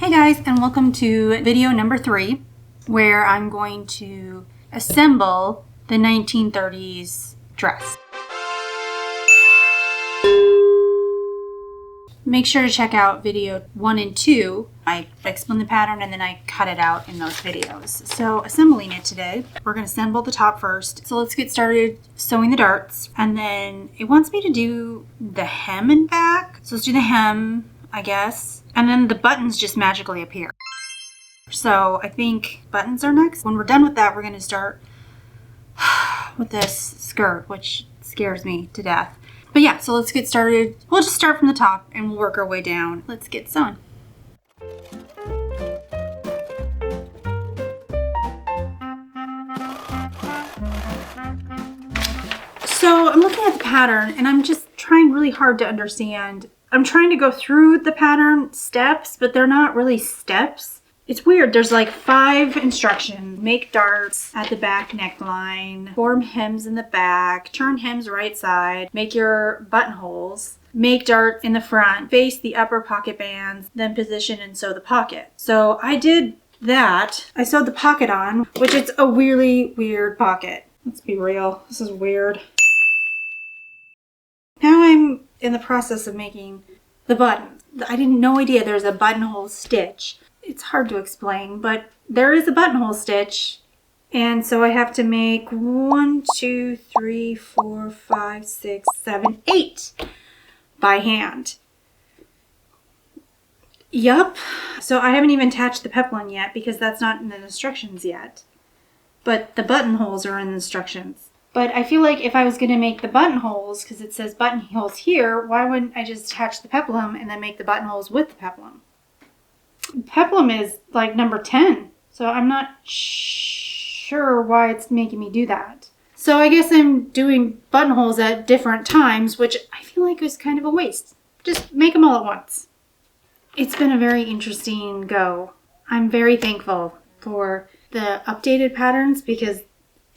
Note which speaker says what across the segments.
Speaker 1: Hey guys, and welcome to video number 3, where I'm going to assemble the 1930s dress. Make sure to check out video 1 and 2. I explain the pattern and then I cut it out in those videos. So assembling it today, we're going to assemble the top first. So let's get started sewing the darts. And then it wants me to do the hem and back. So let's do the hem, I guess. And then the buttons just magically appear. So I think buttons are next. When we're done with that, we're going to start with this skirt, which scares me to death. But yeah, so let's get started. We'll just start from the top and we'll work our way down. Let's get sewing. So I'm looking at the pattern and I'm just trying really hard to understand. I'm trying to go through the pattern steps, but they're not really steps. It's weird. There's like 5 instructions. Make darts at the back neckline, form hems in the back, turn hems right side, make your buttonholes, make darts in the front, face the upper pocket bands, then position and sew the pocket. So I did that. I sewed the pocket on, which is a really weird pocket. Let's be real. This is weird. Now I'm in the process of making the button. I didn't no idea there's a buttonhole stitch. It's hard to explain, but there is a buttonhole stitch. And so I have to make 1, 2, 3, 4, 5, 6, 7, 8 by hand. Yup. So I haven't even attached the peplum yet because that's not in the instructions yet. But the buttonholes are in the instructions. But I feel like if I was going to make the buttonholes, because it says buttonholes here, why wouldn't I just attach the peplum and then make the buttonholes with the peplum? Peplum is like number 10, so I'm not sure why it's making me do that. So I guess I'm doing buttonholes at different times, which I feel like is kind of a waste. Just make them all at once. It's been a very interesting go. I'm very thankful for the updated patterns because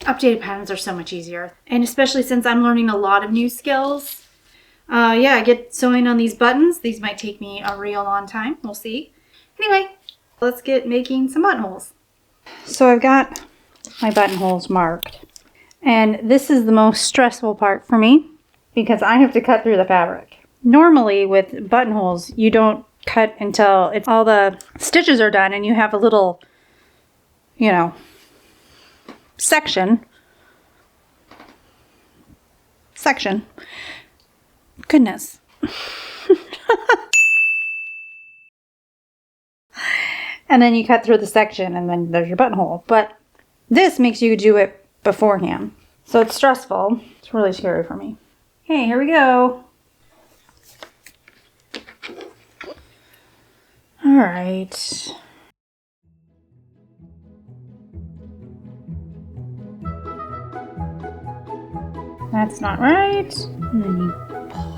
Speaker 1: updated patterns are so much easier. And especially since I'm learning a lot of new skills. Yeah, I get sewing on these buttons. These might take me a real long time. We'll see. Anyway, let's get making some buttonholes. So I've got my buttonholes marked. And this is the most stressful part for me because I have to cut through the fabric. Normally with buttonholes, you don't cut until all the stitches are done and you have a little, section. Goodness. And then you cut through the section and then there's your buttonhole. But this makes you do it beforehand. So it's stressful. It's really scary for me. Okay, here we go. All right. That's not right. And then you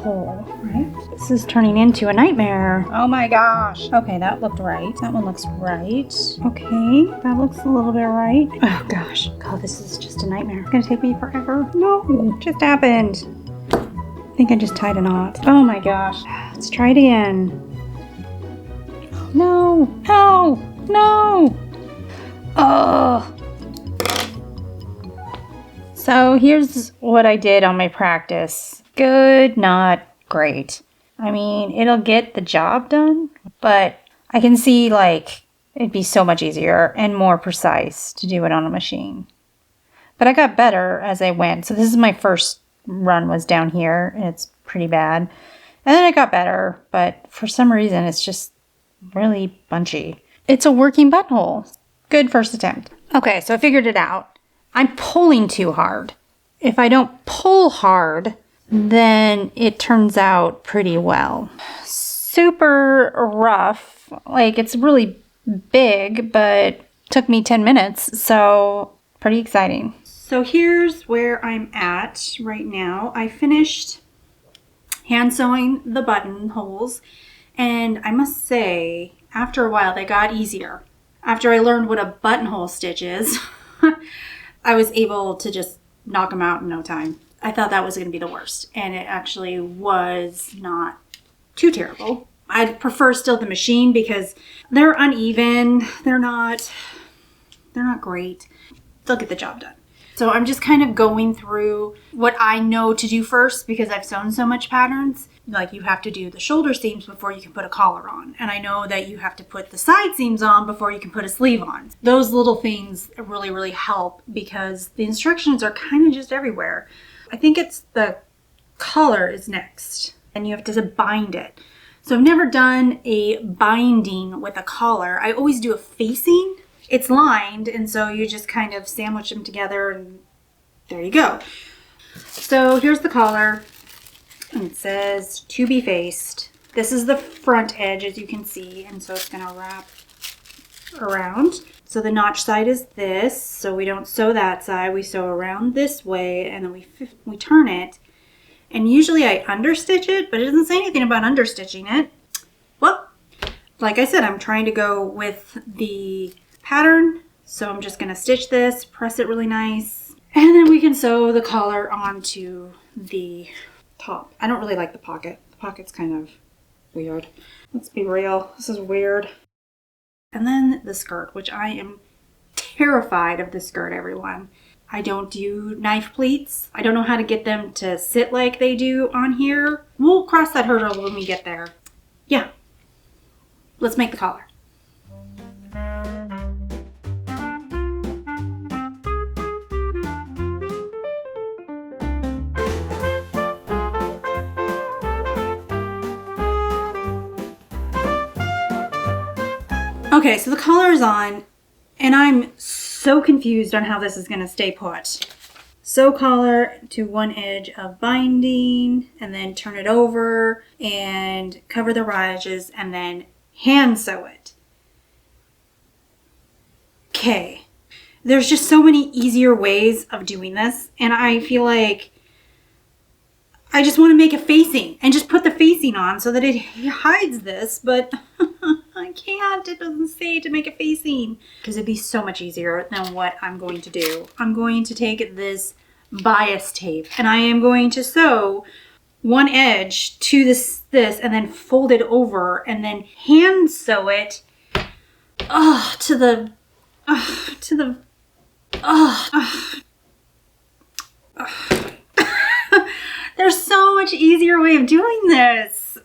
Speaker 1: pull, right? This is turning into a nightmare. Oh my gosh. Okay, that looked right. That one looks right. Okay, that looks a little bit right. Oh gosh. God, this is just a nightmare. It's gonna take me forever. No, it just happened. I think I just tied a knot. Oh my gosh. Let's try it again. No, no, no. Oh. So here's what I did on my practice. Good, not great. I mean, it'll get the job done, but I can see like it'd be so much easier and more precise to do it on a machine. But I got better as I went. So this is my first run was down here and it's pretty bad. And then I got better, but for some reason it's just really bunchy. It's a working buttonhole. Good first attempt. Okay, so I figured it out. I'm pulling too hard. If I don't pull hard, then it turns out pretty well. Super rough. Like it's really big, but took me 10 minutes. So pretty exciting. So here's where I'm at right now. I finished hand sewing the buttonholes. And I must say, after a while, they got easier. After I learned what a buttonhole stitch is, I was able to just knock them out in no time. I thought that was going to be the worst, and it actually was not too terrible. I'd prefer still the machine because they're uneven. They're not great. They'll get the job done. So I'm just kind of going through what I know to do first because I've sewn so much patterns. Like you have to do the shoulder seams before you can put a collar on. And I know that you have to put the side seams on before you can put a sleeve on. Those little things really, really help because the instructions are kind of just everywhere. I think it's the collar is next and you have to bind it. So I've never done a binding with a collar. I always do a facing. It's lined, and so you just kind of sandwich them together, and there you go. So here's the collar, and it says to be faced. This is the front edge, as you can see, and so it's going to wrap around. So the notch side is this, so we don't sew that side. We sew around this way, and then we turn it. And usually I understitch it, but it doesn't say anything about understitching it. Well, like I said, I'm trying to go with the pattern, so I'm just going to stitch this, press it really nice, and then we can sew the collar onto the top. I don't really like the pocket. The pocket's kind of weird. Let's be real, this is weird. And then the skirt, which I am terrified of the skirt, everyone. I don't do knife pleats. I don't know how to get them to sit like they do on here. We'll cross that hurdle when we get there. Yeah, let's make the collar. Okay, so the collar is on, and I'm so confused on how this is going to stay put. Sew collar to one edge of binding, and then turn it over, and cover the raw edges, and then hand sew it. Okay, there's just so many easier ways of doing this, and I feel like I just want to make a facing and just put the facing on so that it hides this, but I can't. It doesn't say to make a facing because it'd be so much easier than what I'm going to do. I'm going to take this bias tape and I am going to sew one edge to this and then fold it over and then hand sew it to the There's so much easier way of doing this.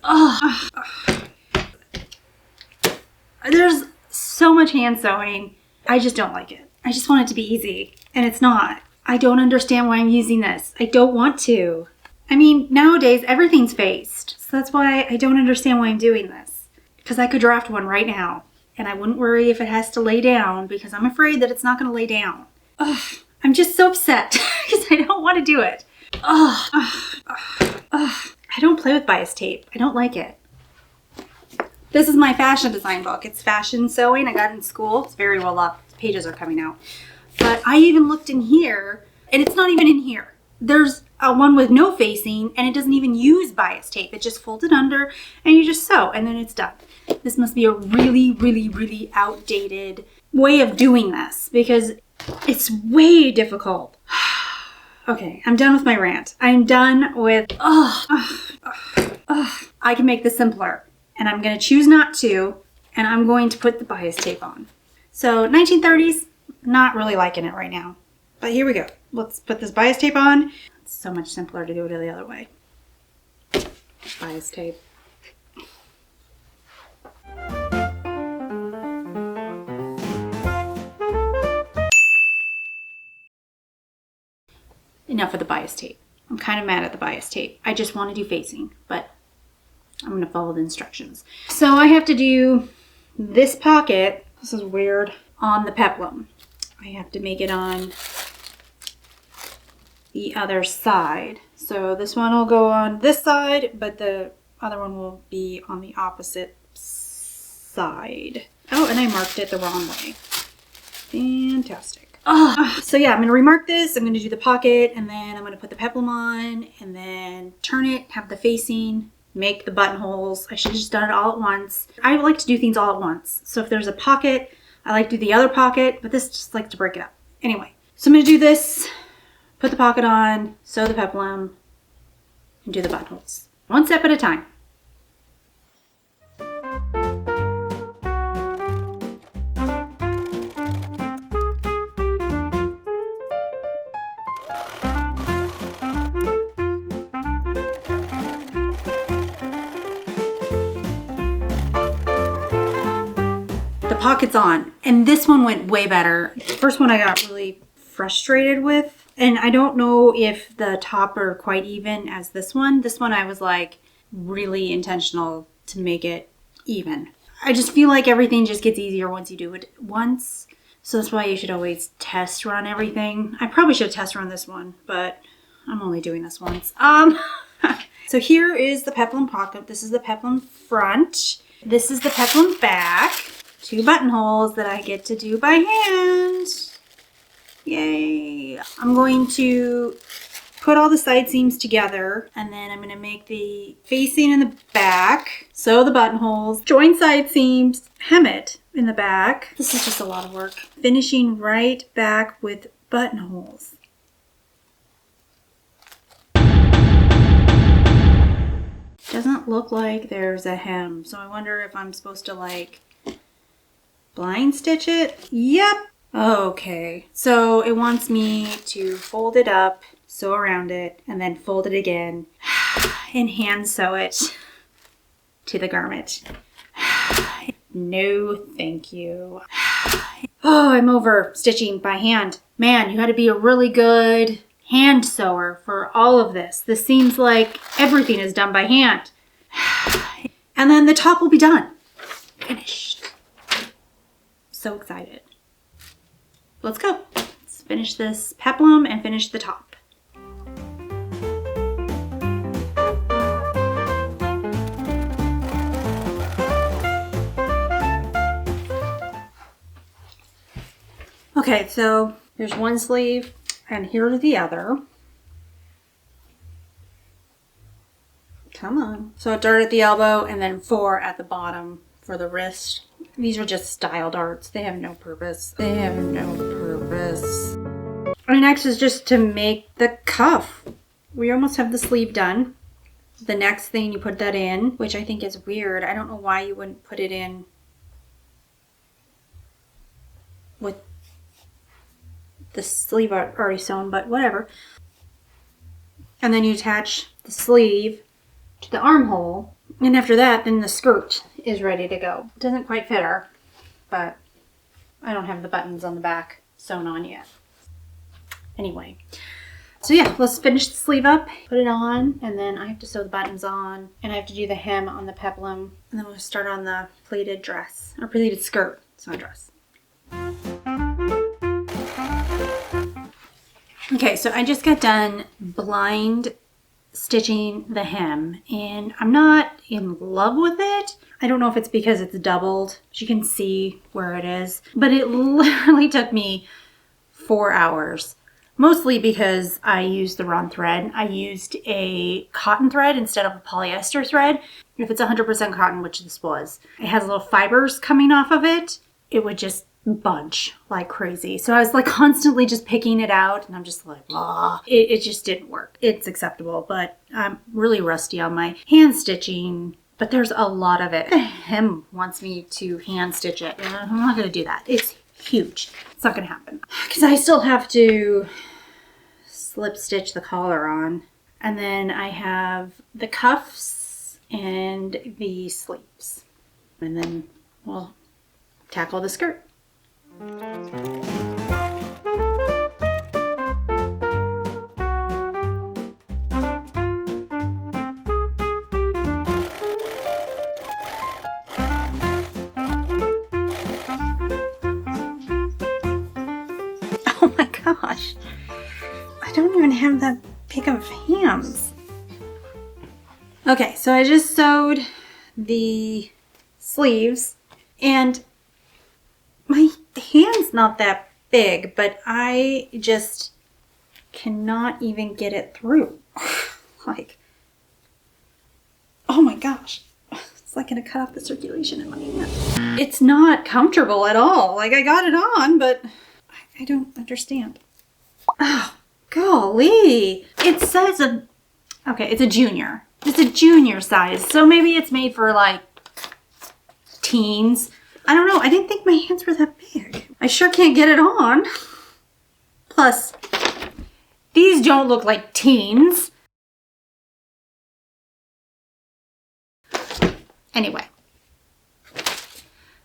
Speaker 1: There's so much hand sewing. I just don't like it. I just want it to be easy, and it's not. I don't understand why I'm using this. I don't want to. I mean, nowadays everything's faced, so that's why I don't understand why I'm doing this. Because I could draft one right now, and I wouldn't worry if it has to lay down because I'm afraid that it's not going to lay down. I'm just so upset because I don't want to do it. I don't play with bias tape. I don't like it. This is my fashion design book. It's fashion sewing. I got it in school. It's very well up. The pages are coming out. But I even looked in here, and it's not even in here. There's a one with no facing, and it doesn't even use bias tape. It just folds it under, and you just sew, and then it's done. This must be a really, really, really outdated way of doing this because it's way difficult. Okay, I'm done with my rant. I'm done with, I can make this simpler. And I'm going to choose not to, and I'm going to put the bias tape on. So 1930s, not really liking it right now. But here we go. Let's put this bias tape on. It's so much simpler to do it the other way. Bias tape. Enough of the bias tape. I'm kind of mad at the bias tape. I just want to do facing, but I'm going to follow the instructions. So I have to do this pocket, this is weird, on the peplum. I have to make it on the other side. So this one will go on this side, but the other one will be on the opposite side. Oh, and I marked it the wrong way. Fantastic. So yeah, I'm going to remark this. I'm going to do the pocket, and then I'm going to put the peplum on, and then turn it, have the facing, make the buttonholes. I should have just done it all at once. I like to do things all at once. So if there's a pocket, I like to do the other pocket, but this just like to break it up. Anyway, so I'm going to do this, put the pocket on, sew the peplum, and do the buttonholes. One step at a time. pockets on. And this one went way better. The first one I got really frustrated with. And I don't know if the top are quite even as this one. This one I was like really intentional to make it even. I just feel like everything just gets easier once you do it once. So that's why you should always test run everything. I probably should have test run this one, but I'm only doing this once. So here is the peplum pocket. This is the peplum front. This is the peplum back. 2 buttonholes that I get to do by hand. Yay. I'm going to put all the side seams together, and then I'm going to make the facing in the back. Sew the buttonholes, join side seams, hem it in the back. This is just a lot of work. Finishing right back with buttonholes. Doesn't look like there's a hem, so I wonder if I'm supposed to like blind stitch it. Yep. Okay, so it wants me to fold it up, sew around it, and then fold it again and hand sew it to the garment. No, thank you. Oh, I'm over stitching by hand. Man, you had to be a really good hand sewer for all of this. This seems like everything is done by hand. And then the top will be done. Finished. So excited. Let's go. Let's finish this peplum and finish the top. Okay, so here's one sleeve and here's the other. Come on. So a dart at the elbow and then 4 at the bottom for the wrist. These are just style darts. They have no purpose. They have no purpose. Our next is just to make the cuff. We almost have the sleeve done. The next thing you put that in, which I think is weird. I don't know why you wouldn't put it in with the sleeve already sewn, but whatever. And then you attach the sleeve to the armhole. And after that, then the skirt is ready to go. It doesn't quite fit her, but I don't have the buttons on the back sewn on yet. Anyway, so yeah, let's finish the sleeve up, put it on, and then I have to sew the buttons on, and I have to do the hem on the peplum, and then we'll start on the pleated dress, or pleated skirt. It's not a dress. Okay, so I just got done blind stitching the hem, and I'm not in love with it. I don't know if it's because it's doubled. You can see where it is, but it literally took me 4 hours, mostly because I used the wrong thread. I used a cotton thread instead of a polyester thread. If it's 100% cotton, which this was, it has little fibers coming off of it. It would just bunch like crazy. So I was like constantly just picking it out, and I'm just like, ah, it just didn't work. It's acceptable, but I'm really rusty on my hand stitching, but there's a lot of it. The hem wants me to hand stitch it, and I'm not going to do that. It's huge. It's not going to happen because I still have to slip stitch the collar on, and then I have the cuffs and the sleeves, and then we'll tackle the skirt. Oh my gosh, I don't even have that big of hands. Okay, so I just sewed the sleeves, and my hand's not that big, but I just cannot even get it through. Like, oh my gosh. It's like gonna cut off the circulation in my hand. It's not comfortable at all. Like, I got it on, but I don't understand. Oh, golly. It says okay, it's a junior. It's a junior size, so maybe it's made for like teens. I don't know. I didn't think my hands were that big. I sure can't get it on. Plus, these don't look like teens. Anyway.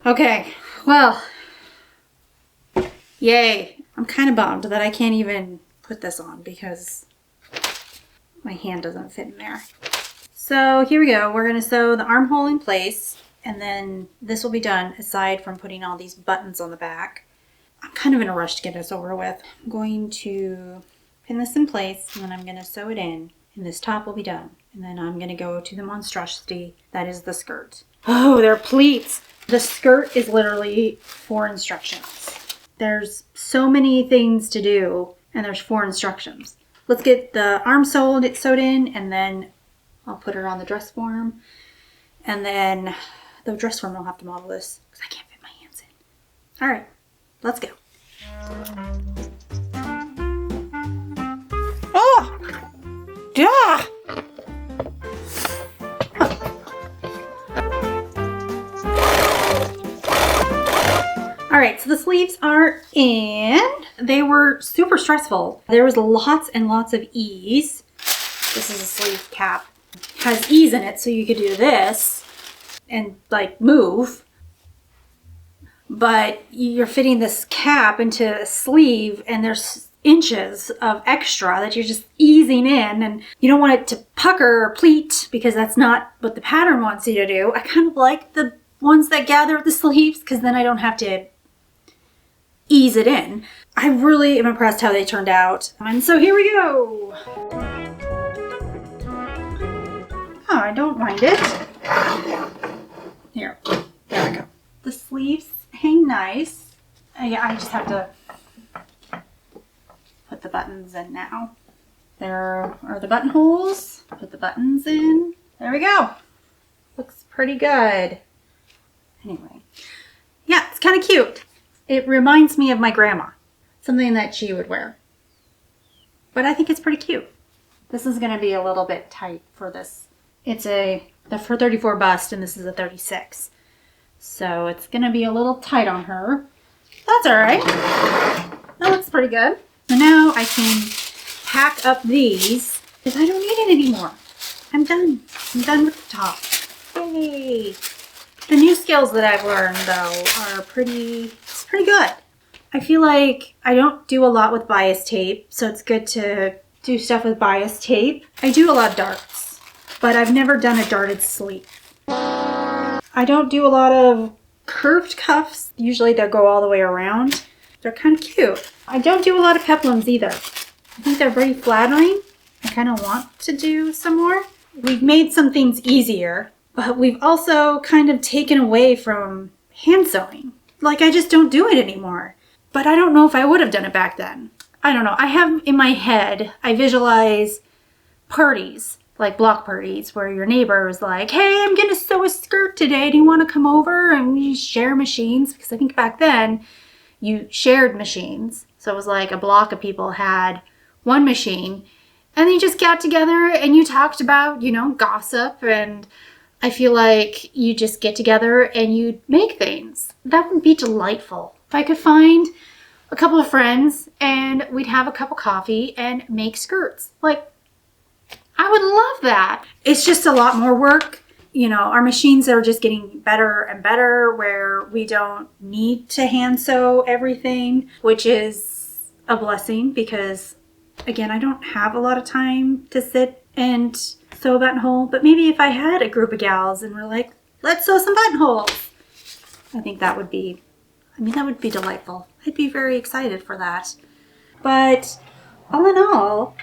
Speaker 1: Okay. Well, yay. I'm kind of bummed that I can't even put this on because my hand doesn't fit in there. So here we go. We're going to sew the armhole in place, and then this will be done aside from putting all these buttons on the back. I'm kind of in a rush to get this over with. I'm going to pin this in place, and then I'm going to sew it in, and this top will be done. And then I'm going to go to the monstrosity that is the skirt. Oh, they're pleats. The skirt is literally 4 instructions. There's so many things to do, and there's 4 instructions. Let's get the arm sewed in, and then I'll put her on the dress form. And then the dress form will have to model this because I can't fit my hands in. All right, let's go. Oh! Yeah! All right, so the sleeves are in. They were super stressful. There was lots and lots of ease. This is a sleeve cap. It has ease in it, so you could do this and like move. But you're fitting this cap into a sleeve, and there's inches of extra that you're just easing in, and you don't want it to pucker or pleat because that's not what the pattern wants you to do. I kind of like the ones that gather at the sleeves because then I don't have to ease it in. I really am impressed how they turned out. And so here we go. Oh, I don't mind it. Here, there we go. The sleeves hang nice. I just have to put the buttons in now. There are the buttonholes. Put the buttons in. There we go. Looks pretty good. Anyway, yeah, it's kind of cute. It reminds me of my grandma. Something that she would wear. But I think it's pretty cute. This is going to be a little bit tight for this. It's the 34 bust, and this is a 36. So it's going to be a little tight on her. That's all right. That looks pretty good. So now I can pack up these because I don't need it anymore. I'm done. I'm done with the top. Yay! The new skills that I've learned, though, are pretty good. I feel like I don't do a lot with bias tape, so it's good to do stuff with bias tape. I do a lot of darts, but I've never done a darted sleeve. I don't do a lot of curved cuffs. Usually they'll go all the way around. They're kind of cute. I don't do a lot of peplums either. I think they're very flattering. I kind of want to do some more. We've made some things easier, but we've also kind of taken away from hand sewing. Like, I just don't do it anymore. But I don't know if I would have done it back then. I don't know. I have in my head, I visualize parties, like block parties, where your neighbor is like, hey, I'm going to sew a skirt today. Do you want to come over? And we share machines. Because I think back then, you shared machines. So it was like a block of people had one machine. And then you just got together and you talked about, gossip. And I feel like you just get together and you make things. That would be delightful. If I could find a couple of friends and we'd have a cup of coffee and make skirts. Like, I would love that. It's just a lot more work. Our machines are just getting better and better where we don't need to hand sew everything, which is a blessing because, again, I don't have a lot of time to sit and sew a buttonhole. But maybe if I had a group of gals and we're like, let's sew some buttonholes, I think that would be delightful. I'd be very excited for that. But all in all,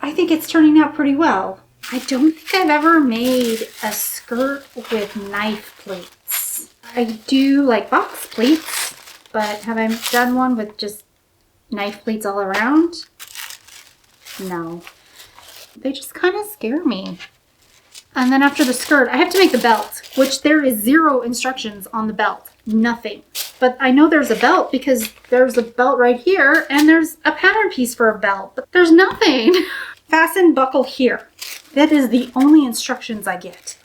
Speaker 1: I think it's turning out pretty well. I don't think I've ever made a skirt with knife pleats. I do like box pleats, but have I done one with just knife pleats all around? No. They just kind of scare me. And then after the skirt, I have to make the belt, which there is 0 instructions on the belt. Nothing. But I know there's a belt because there's a belt right here and there's a pattern piece for a belt, but there's nothing. Fasten buckle here. That is the only instructions I get.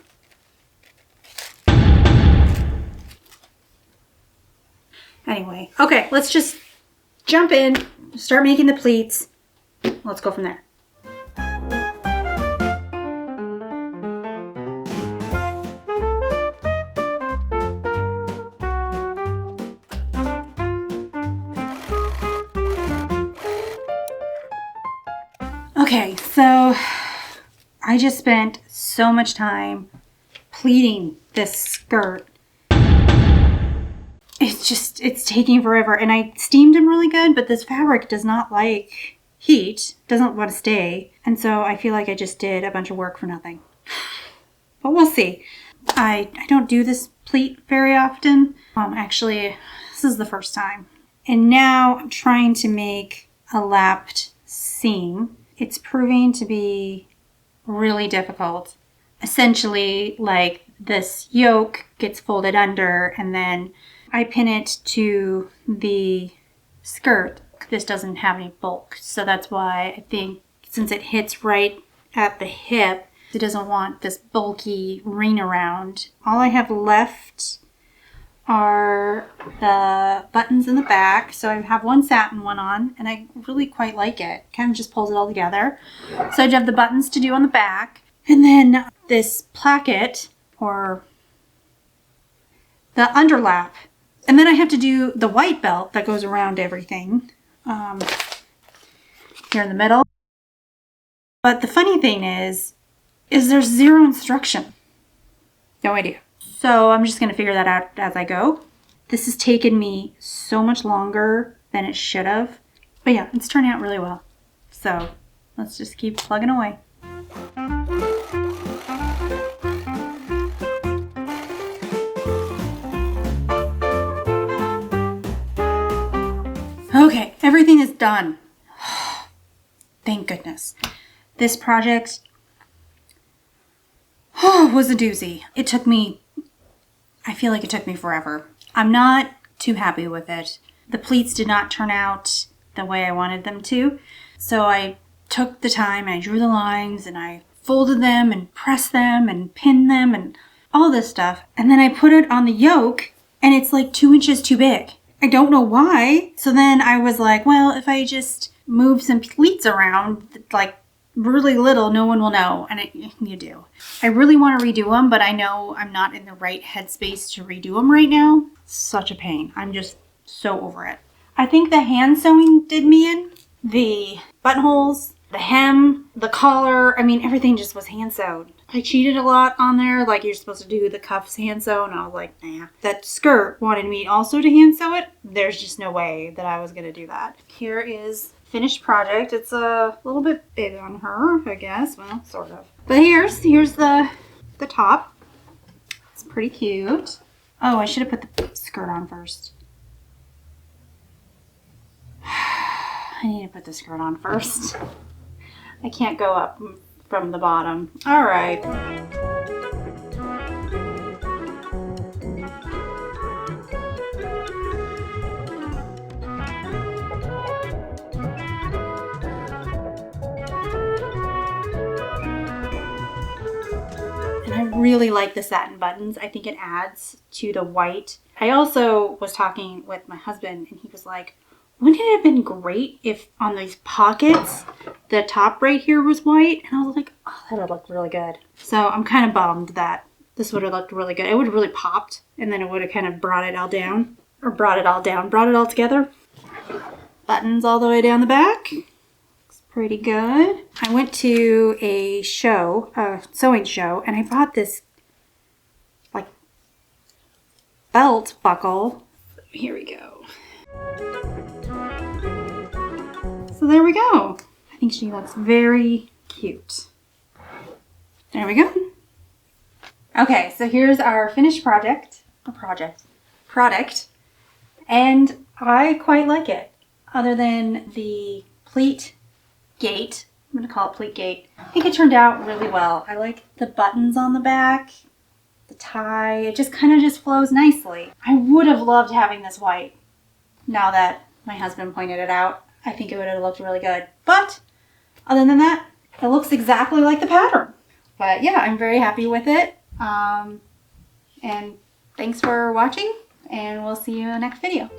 Speaker 1: Anyway, okay, let's just jump in, start making the pleats. Let's go from there. Okay, so I just spent so much time pleating this skirt. It's taking forever, and I steamed them really good, but this fabric does not like heat, doesn't want to stay, and so I feel like I just did a bunch of work for nothing. But we'll see. I don't do this pleat very often. Actually, this is the first time. And now I'm trying to make a lapped seam. It's proving to be really difficult. Essentially, like this yoke gets folded under and then I pin it to the skirt. This doesn't have any bulk, so that's why I think since it hits right at the hip, it doesn't want this bulky ring around. All I have left are the buttons in the back. So I have one satin one on, and I really quite like it. Kind of just pulls it all together. So I have the buttons to do on the back, and then this placket, or the underlap. And then I have to do the white belt that goes around everything here in the middle. But the funny thing is there's zero instruction. No idea. So I'm just going to figure that out as I go. This has taken me so much longer than it should have. But yeah, it's turning out really well. So let's just keep plugging away. Okay, everything is done. Thank goodness. This project was a doozy. It took me, I feel like it took me forever. I'm not too happy with it. The pleats did not turn out the way I wanted them to. So I took the time and I drew the lines and I folded them and pressed them and pinned them and all this stuff. And then I put it on the yoke and it's like 2 inches too big. I don't know why. So then I was like, well, if I just move some pleats around, like really little, no one will know. And you do. I really want to redo them, but I know I'm not in the right headspace to redo them right now. Such a pain. I'm just so over it. I think the hand sewing did me in. The buttonholes, the hem, the collar, I mean, everything just was hand sewed. I cheated a lot on there, like you're supposed to do the cuffs hand sew, and I was like, nah. That skirt wanted me also to hand sew it. There's just no way that I was going to do that. Here is finished project. It's a little bit big on her, I guess. Well, sort of. But here's the top. It's pretty cute. Oh, I should have put the skirt on first. I need to put the skirt on first. I can't go up from the bottom. All right. And I really like the satin buttons. I think it adds to the white. I also was talking with my husband and he was like, wouldn't it have been great if on these pockets, the top right here was white? And I was like, oh, that would look really good. So I'm kind of bummed that this would have looked really good. It would have really popped and then it would have kind of brought it all down. Or brought it all together. Buttons all the way down the back. Looks pretty good. I went to a show, a sewing show, and I bought this like belt buckle. Here we go. So there we go. I think she looks very cute. There we go. Okay, so here's our finished product. And I quite like it. Other than the pleat gate. I'm going to call it pleat gate. I think it turned out really well. I like the buttons on the back. The tie. It just kind of just flows nicely. I would have loved having this white. Now that my husband pointed it out. I think it would have looked really good. But other than that, it looks exactly like the pattern. But yeah, I'm very happy with it. And thanks for watching, and we'll see you in the next video.